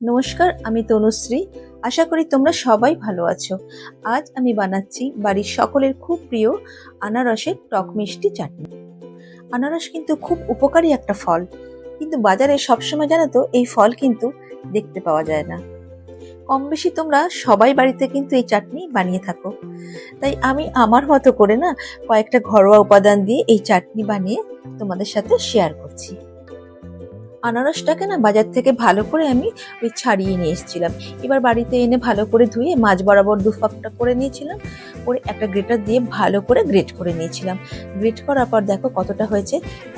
নমস্কার, আমি তনুশ্রী। আশা করি তোমরা সবাই ভালো আছো। আজ আমি বানাচ্ছি বাড়ির সকলের খুব প্রিয় আনারসের টক মিষ্টি চাটনি। আনারস কিন্তু খুব উপকারী একটা ফল, কিন্তু বাজারে সবসময় জানো তো এই ফল কিন্তু দেখতে পাওয়া যায় না। কম বেশি তোমরা সবাই বাড়িতে কিন্তু এই চাটনি বানিয়ে থাকো। তাই আমি আমার মতো করে না কয়েকটা ঘরোয়া উপাদান দিয়ে এই চাটনি বানিয়ে তোমাদের সাথে শেয়ার করছি। আনারসটাকে না বাজার থেকে ভালো করে আমি ছাড়িয়ে নিয়ে এসেছিলাম। এবার বাড়িতে এনে ভালো করে ধুয়ে মাঝ বরাবর দুফাকটা করে নিয়েছিলাম, করে একটা গ্রেটার দিয়ে ভালো করে গ্রেট করে নিয়েছিলাম। গ্রেট করার পর দেখো কতটা হয়েছে,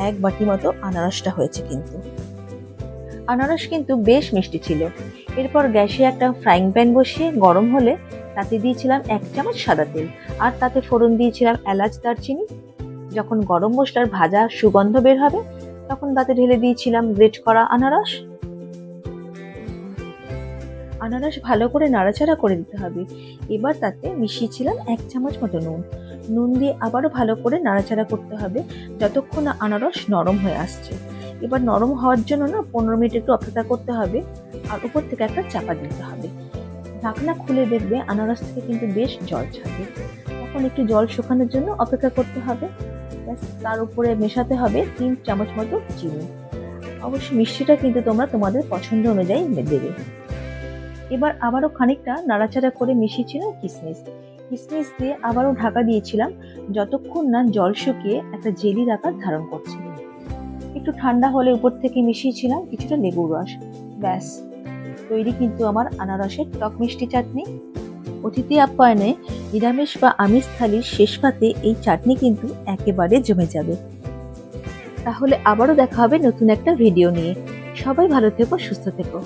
এক বাটি মতো আনারসটা হয়েছে। কিন্তু আনারস কিন্তু বেশ মিষ্টি ছিল। এরপর গ্যাসে একটা ফ্রাইং প্যান বসিয়ে গরম হলে তাতে দিয়েছিলাম 1 চামচ সাদা তেল, আর তাতে ফোড়ন দিয়েছিলাম এলাচ, দারচিনি। যখন গরম মশলার ভাজা সুগন্ধ বের হবে তখন তাতে ঢেলে দিয়েছিলাম গ্রেট করা আনারস। আনারস ভালো করে নাড়াচাড়া করে দিতে হবে। এবার তাতে মিশিয়েছিলাম 1 চামচ মতো নুন। নুন দিয়ে আবারও ভালো করে নাড়াচাড়া করতে হবে যতক্ষণ না আনারস নরম হয়ে আসছে। এবার নরম হওয়ার জন্য না 15 মিনিট একটু অপেক্ষা করতে হবে, আর উপর থেকে একটা চাপা দিতে হবে। ঢাকনা খুলে দেখবে আনারস থেকে কিন্তু বেশ জল ছাড়বে। তখন একটু জল শুকানোর জন্য অপেক্ষা করতে হবে। তার উপরে মেশাতে হবে 3 চামচ মতো চিনি। অবশ্যই মিষ্টিটা কিন্তু তোমরা তোমাদের পছন্দ অনুযায়ী দেবে। এবার আবারও খানিকটা নাড়াচাড়া করে মিশিয়েছিলাম কিশমিশ। কিশমিশ দিয়ে আবারও ঢাকা দিয়েছিলাম যতক্ষণ না জল শুকিয়ে একটা জেলির আকার ধারণ করছে। একটু ঠান্ডা হলে উপর থেকে মিশিয়েছিলাম কিছুটা লেবুর রস। ব্যাস তৈরি কিন্তু আমার আনারসের টক মিষ্টি চাটনি। অতিথি আপ্যায়নে, নিরামিষ বা আমিষ থালির শেষ পাতে এই চাটনি কিন্তু একেবারে জমে যাবে। তাহলে আবারও দেখা হবে নতুন একটা ভিডিও নিয়ে। সবাই ভালো থেকো, সুস্থ থেকো।